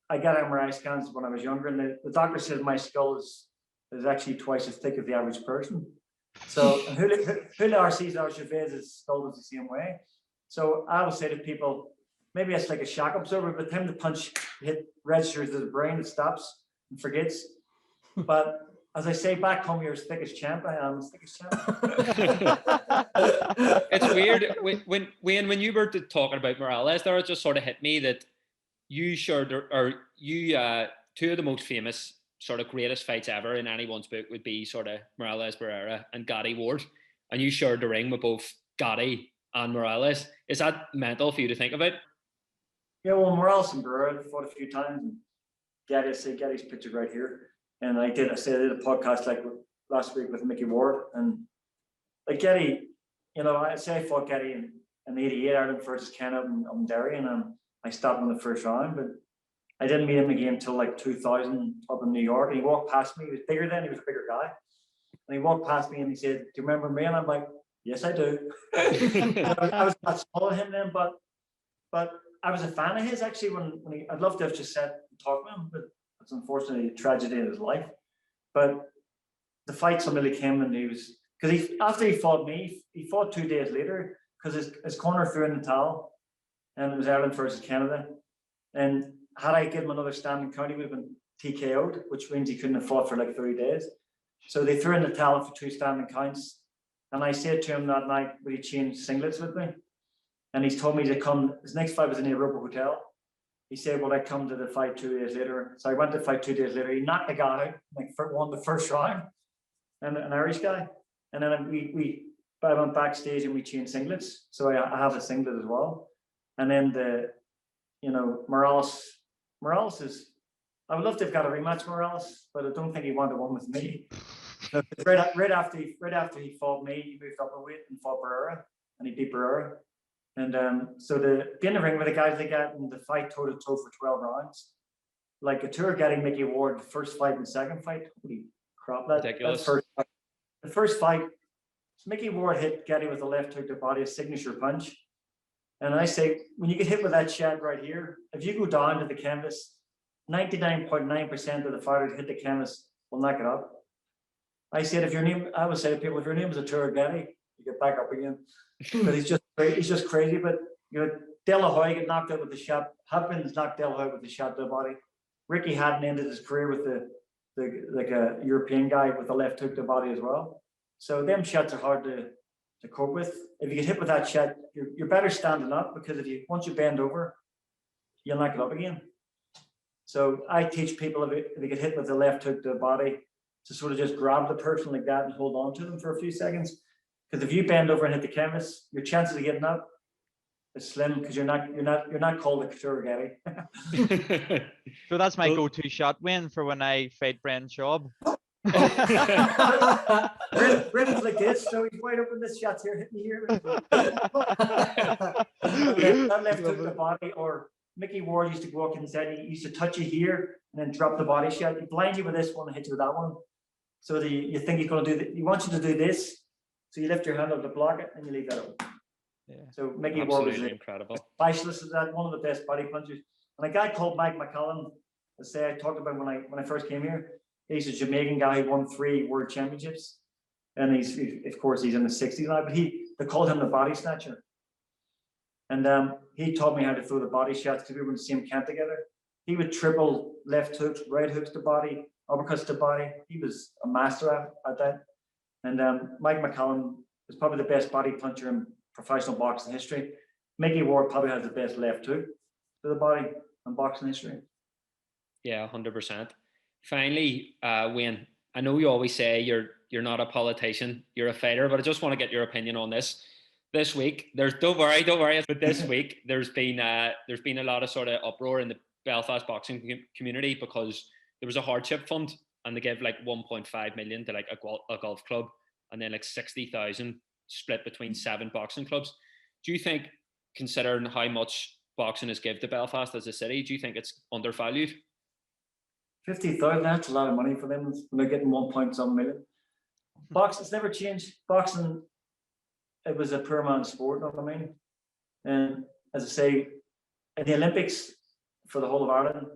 I got MRI scans when I was younger, and the doctor said my skull is actually twice as thick as the average person. So Julio Cesar Chavez's skull was the same way. So I would say to people, maybe it's like a shock absorber. By the time the punch registers to the brain, it stops and forgets. But as I say back home, you're as thick as champ. I am as thick as champ. It's weird when you were talking about Morales there, it just sort of hit me that you shared two of the most famous sort of greatest fights ever in anyone's book would be sort of Morales Barrera and Gotti Ward, and you shared the ring with both Gotti and Morales. Is that mental for you to think about? Yeah, well, Morales and Barrera fought a few times. And Gotti's picture right here. And I did a podcast like last week with Mickey Ward, and like Gotti, I fought Gotti in '88 Ireland versus Canada in Derry, and I stopped him in the first round, but I didn't meet him again until like 2000 up in New York. And he walked past me. He was bigger then. He was a bigger guy, and he walked past me and he said, "Do you remember me?" And I'm like, "Yes, I do." I was not smaller than him then, but I was a fan of his actually. When I'd love to have just sat and talked to him, but it's unfortunately a tragedy in his life. But the fight suddenly came, and after he fought me, he fought 2 days later because his corner threw in the towel, and it was Ireland versus Canada. And had I given him another standing count, he would have been TKO'd, which means he couldn't have fought for like 30 days. So they threw in the towel for 2 standing counts. And I said to him that night, would he change singlets with me? And he's told me to come. His next fight was in the Europa Hotel. He said, "Will I come to the fight 2 days later?" So I went to the fight 2 days later. He knocked the guy out, won the first round, and an Irish guy. And then I went backstage and we changed singlets. So I have a singlet as well. And then Morales is. I would love to have got a rematch, Morales, but I don't think he wanted one with me. Right after he fought me, he moved up a weight and fought Barrera, and he beat Barrera. And so be in the ring with the guys they got in the fight toe-to-toe for 12 rounds. Like a tour getting Mickey Ward, the first fight and the second fight. Holy crap, Ridiculous. The first fight, Mickey Ward hit Gotti with a left hook to body, a signature punch. And I say, when you get hit with that shot right here, if you go down to the canvas, 99.9% of the fighters hit the canvas will knock it up. I said, if your name, I would say to people, if your name is Arturo Gotti, you get back up again. But he's just crazy. But you know, De La Hoya get knocked out with the shot. Hopkins knocked De La Hoya with the shot to the body. Ricky Hatton ended his career with like a European guy with a left hook to the body as well. So them shots are hard to cope with. If you get hit with that shot, you're better standing up, because once you bend over, you'll knock it up again. So I teach people if they get hit with the left hook to the body, to sort of just grab the person like that and hold on to them for a few seconds. Because if you bend over and hit the canvas, your chances of getting up is slim, because you're not called a Arturo Gotti. So that's my go-to shot, Wayne, for when I fight Brendan Schaub. Brendan's like this, so he's wide open. This shot's here, hitting here. That left hook to the body, or Mickey Ward used to go up inside. He used to touch you here and then drop the body shot. He blinds you with this one and hits you with that one. So you think he's going to do that. He wants you to do this. So you lift your hand up to block it and you leave that up. Yeah. So Mickey Ward was incredible. Specialist of that, one of the best body punchers. And a guy called Mike McCullough, I talked about when I first came here. He's a Jamaican guy who won 3 world championships. And he's in the 60s now, but they called him the body snatcher. And he taught me how to throw the body shots, because we were in the same camp together. He would triple left hooks, right hooks to body, uppercuts to body. He was a master at that. And Mike McCullough is probably the best body puncher in professional boxing history. Mickey Ward probably has the best left hook to the body in boxing history. Yeah, 100%. Finally, Wayne, I know you always say you're not a politician, you're a fighter, but I just want to get your opinion on this. This week, don't worry, but this week there's been a lot of sort of uproar in the Belfast boxing community, because there was a hardship fund and they gave like 1.5 million to like a golf club, and then like 60,000 split between 7 boxing clubs. Do you think, considering how much boxing is given to Belfast as a city, do you think it's undervalued? 50,000, that's a lot of money for them when they're getting 1.7 million. Boxing's never changed. Boxing, it was a poor man's sport, you know what I mean? And as I say, in the Olympics for the whole of Ireland,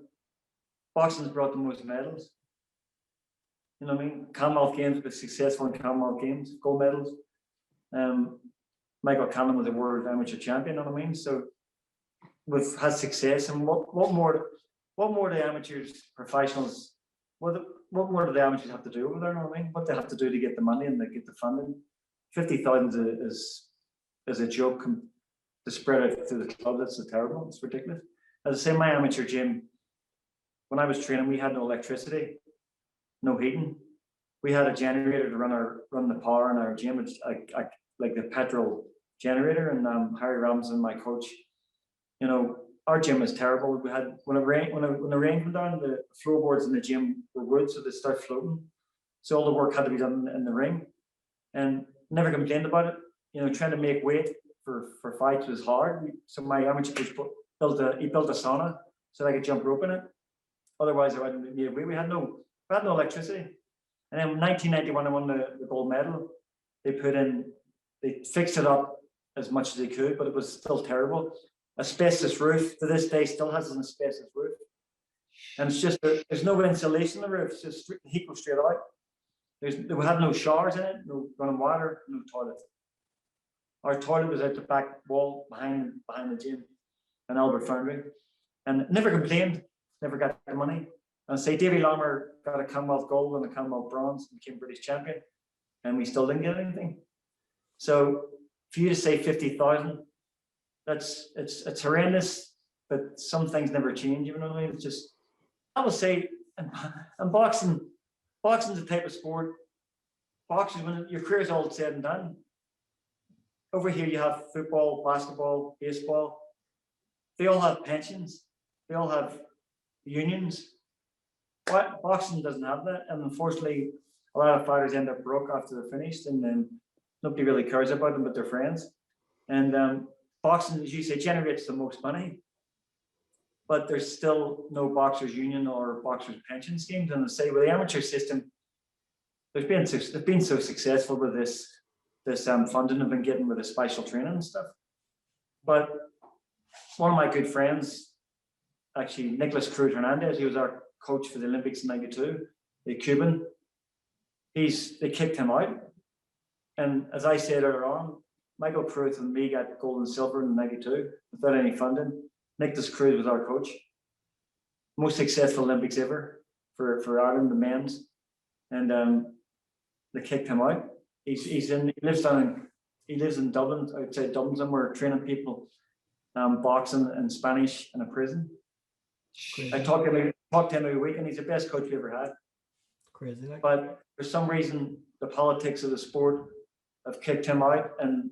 boxing's brought the most medals. You know what I mean? Commonwealth Games was successful in Commonwealth Games, gold medals. Michael Cannon was a world amateur champion, you know what I mean? So we've had success, and what more do the amateurs, professionals, what more do the amateurs have to do over there, you know what I mean? What they have to do to get the money and to get the funding. 50,000 is a joke to spread out through the club. That's terrible. It's ridiculous. As I say, my amateur gym, when I was training, we had no electricity, no heating. We had a generator to run the power in our gym. It's like the petrol generator. And Harry Robinson, my coach, you know, our gym was terrible. We had when the rain came down, the floorboards in the gym were wood, so they start floating. So all the work had to be done in the ring, and never complained about it. You know, trying to make weight for fights was hard. So my amateur coach built a sauna so I could jump rope in it. Otherwise, I wouldn't need weight. We had no electricity. And then in 1991, I won the gold medal. They fixed it up as much as they could, but it was still terrible. Asbestos roof, to this day, still has an asbestos roof. And it's just, there's no insulation in the roof. It's just heat goes straight out. We had no showers in it, no running water, no toilet. Our toilet was out the back wall behind the gym in Albert Foundry. And never complained, never got the money. And say Davy Lomer got a Commonwealth gold and a Commonwealth bronze and became British champion, and we still didn't get anything. So for you to say 50,000, it's horrendous, but some things never change, you know what I mean? It's just, I will say, and boxing's a type of sport. Boxing, when your career's all said and done. Over here you have football, basketball, baseball. They all have pensions. They all have unions. Boxing doesn't have that, and unfortunately, a lot of fighters end up broke after they're finished, and then nobody really cares about them but their friends. And boxing, as you say, generates the most money, but there's still no boxers union or boxers pension schemes. And I say with the amateur system, they've been so successful with this this funding I've been getting with the special training and stuff. But one of my good friends, actually Nicholas Cruz Hernandez, he was our coach for the Olympics in '92, the Cuban. They kicked him out. And as I said earlier on, Michael Cruz and me got gold and silver in '92 without any funding. Nicholas Cruz was our coach. Most successful Olympics ever for Ireland, the men's. And they kicked him out. He lives in Dublin, outside Dublin somewhere, training people boxing in Spanish in a prison. Crazy. I talk to him every week, and he's the best coach we ever had. Crazy. Like. But for some reason, the politics of the sport have kicked him out, and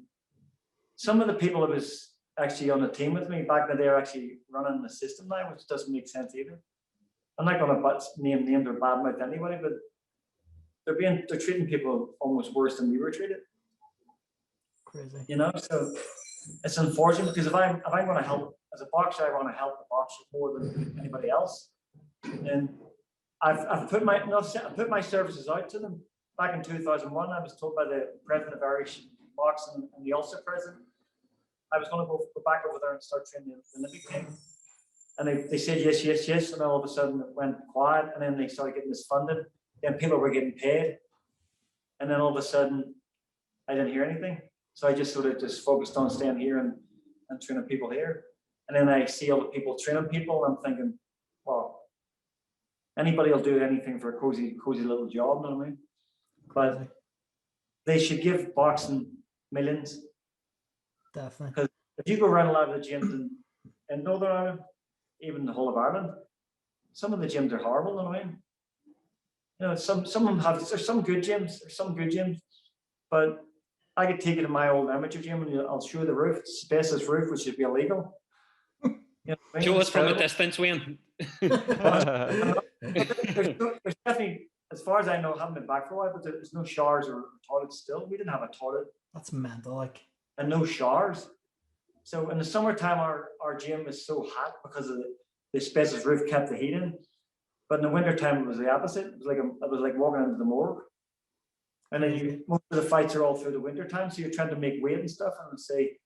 some of the people that was actually on the team with me back then, they're actually running the system now, which doesn't make sense either. I'm not going to name names or badmouth anybody, but they're treating people almost worse than we were treated. Crazy. You know, so it's unfortunate, because if I'm going to help as a boxer, I want to help the boxer more than anybody else. And I've put my services out to them. Back in 2001, I was told by the president of Irish Boxing and the Ulster president, I was going to go back over there and start training the Olympic team. And they said yes, and all of a sudden it went quiet, and then they started getting this funded. Then people were getting paid, and then all of a sudden I didn't hear anything. So I just sort of just focused on staying here and training people here. And then I see all the people training people, and I'm thinking, well, anybody will do anything for a cozy little job, you know what I mean? But they should give boxing millions. Definitely. Because if you go around a lot of the gyms in Northern Ireland, even the whole of Ireland, some of the gyms are horrible, you know what I mean? You know, some of them there's some good gyms, but I could take it to my old amateur gym and I'll show the roof, it's asbestos roof, which should be illegal. You know what I mean? Show us from a distance, Wayne. There's definitely, as far as I know, haven't been back for a while, but there's no showers or toilets still. We didn't have a toilet. That's mental, like. And no showers. So in the summertime, our gym is so hot because of the asbestos roof kept the heat in. But in the wintertime, it was the opposite. It was like walking into the morgue. And then most of the fights are all through the wintertime, so you're trying to make weight and stuff. And I would say,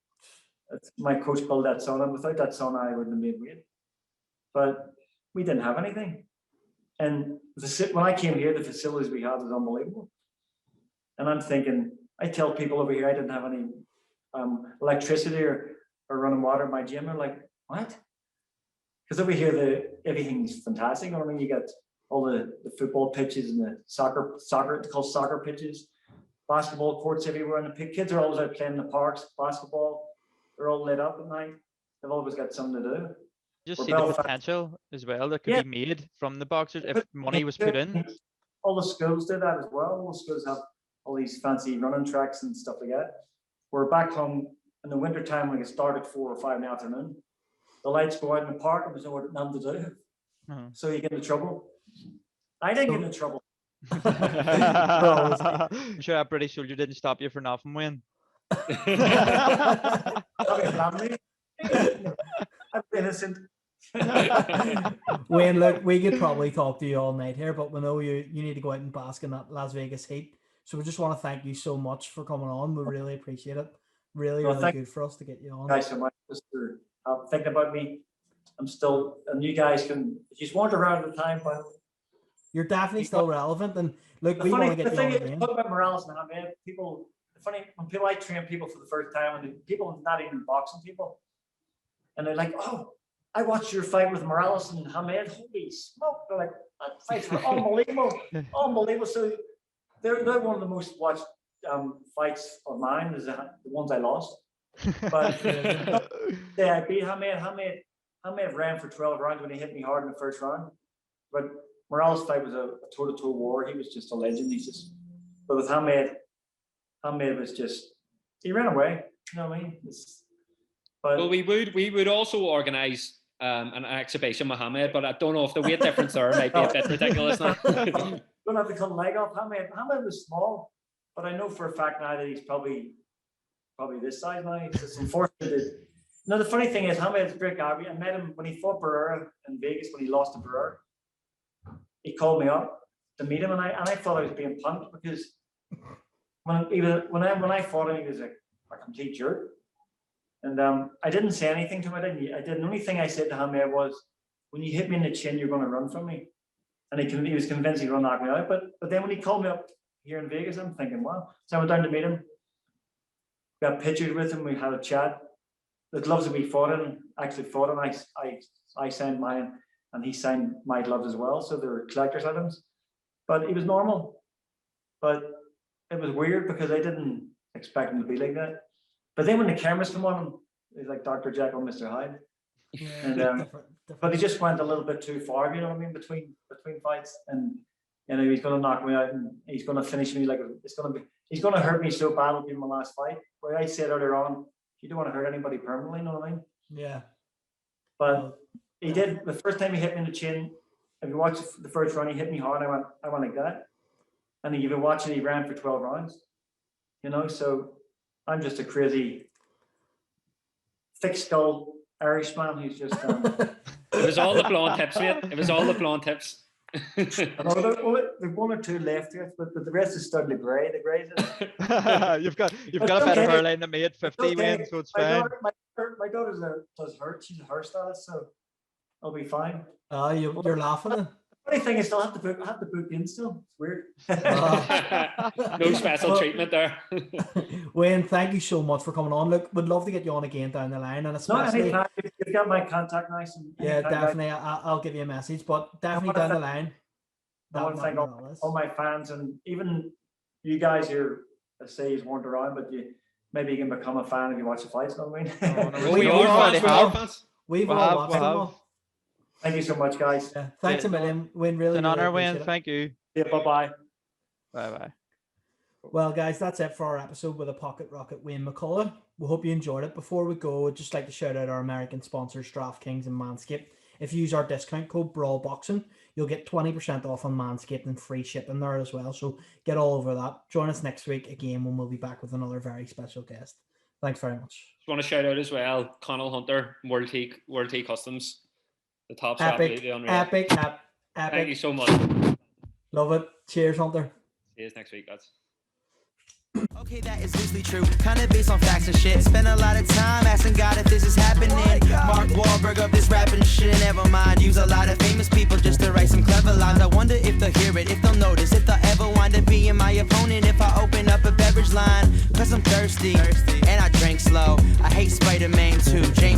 my coach built that sauna. Without that sauna, I wouldn't have made weight. But we didn't have anything. And when I came here, the facilities we had was unbelievable. And I'm thinking, I tell people over here I didn't have any electricity or running water in my gym. They're like, what? Because over here, everything's fantastic. I mean, you got all the football pitches and the soccer, it's called soccer pitches, basketball courts everywhere. And the kids are always out playing in the parks, basketball. They're all lit up at night. They've always got something to do. Just see the potential as well that could be made from the boxers if money was put in. All the schools do that as well. All the schools have all these fancy running tracks and stuff like that. We're back home in the winter time when it started at 4 or 5 in the afternoon. The lights go out in the park and there's nothing to do. So you get into trouble. I didn't get into trouble. I'm sure that British soldier didn't stop you for nothing, Wayne. I'm innocent. Wayne, look, we could probably talk to you all night here, but we know you need to go out and bask in that Las Vegas heat. So we just want to thank you so much for coming on. We really appreciate it. Really good for us to get you on. Thanks so much for thinking about me. I'm still, and you guys can, if you weren't around at the time, but you're definitely still relevant. And look, we want to get you on again. Talk about Morales now, man. When I train people for the first time, and people not even boxing people, and they're like, "Oh, I watched your fight with Morales and Hamed. Holy smoke!" They're like, "That fights were unbelievable, unbelievable." So they're one of the most watched fights of mine is the ones I lost. But I beat Hamed. Hamed ran for 12 rounds when he hit me hard in the first round. But Morales' fight was a toe-to-toe war. He was just a legend. But with Hamed was just, he ran away. You know what I mean? Well, we would also organise an exhibition with Hamed, but I don't know if the weight difference there might be a bit ridiculous now. Don't have to cut a leg off. Hamed was small, but I know for a fact now that he's probably this size now. It's just unfortunate. No, the funny thing is, Hamed's great guy. I met him when he fought Barrera in Vegas when he lost to Barrera. He called me up to meet him, and I thought I was being punked because when I fought him, he was a complete jerk. And I didn't say anything to him. I didn't. The only thing I said to him there was, when you hit me in the chin, you're going to run from me. And he was convinced he was going to knock me out. But then when he called me up here in Vegas, I'm thinking, wow. So I went down to meet him. Got pictures with him. We had a chat. The gloves that we fought in, I signed mine, and he signed my gloves as well. So they were collector's items. But he was normal. But it was weird because I didn't expect him to be like that. But then when the cameras come on him, he's like Dr. Jekyll, Mr. Hyde. Yeah, And but he just went a little bit too far, you know what I mean, between fights. And he's gonna knock me out, and he's gonna finish me like he's gonna hurt me so bad. It'll be my last fight. Where I said earlier on, you don't want to hurt anybody permanently, you know what I mean? Yeah. But he did. The first time he hit me in the chin, if you watch the first round, he hit me hard. I went like that. And you've been watching, he ran for 12 rounds. You know, so I'm just a crazy thick skull Irishman who's just It was all the blonde tips, mate. It was all the blonde tips. there's one or two left here, but the rest is Studley Bray. The Grays. You've got a better hairline than me at 50, man, so it's fine. My daughter does her. She's a hairstylist, so I'll be fine. You're laughing. Funny thing is, still have to book in still. It's weird. No special treatment there. Wayne, thank you so much for coming on. Look, would love to get you on again down the line, and especially anytime. You've got my contact nice. Yeah, definitely. I'll give you a message, but definitely down the line. I want to thank all my fans, and even you guys here. I say you weren't around, but maybe you can become a fan if you watch the fights. You know what I mean? We are fans. We've all watched them all. Thank you so much, guys. Yeah, thanks a million, Wayne. Really, It's an honor, really Wayne. Thank you. Yeah, bye-bye. Bye-bye. Well, guys, that's it for our episode with a pocket rocket, Wayne McCullough. We hope you enjoyed it. Before we go, I'd just like to shout out our American sponsors, DraftKings and Manscaped. If you use our discount code BrawlBoxing, you'll get 20% off on Manscaped and free shipping there as well. So get all over that. Join us next week again when we'll be back with another very special guest. Thanks very much. Just want to shout out as well, Connell Hunter, World T Customs. The top shot, Epic. Thank you so much. Love it. Cheers, Hunter. See you next week, guys. Okay, that is loosely true, kind of based on facts and shit. Spend a lot of time asking God if this is happening. Mark Wahlberg up this rapping shit, never mind. Use a lot of famous people just to write some clever lines. I wonder if they'll hear it, if they'll notice, if they'll ever wind up being my opponent. If I open up a beverage line, cause I'm thirsty, and I drink slow. I hate Spider-Man too, James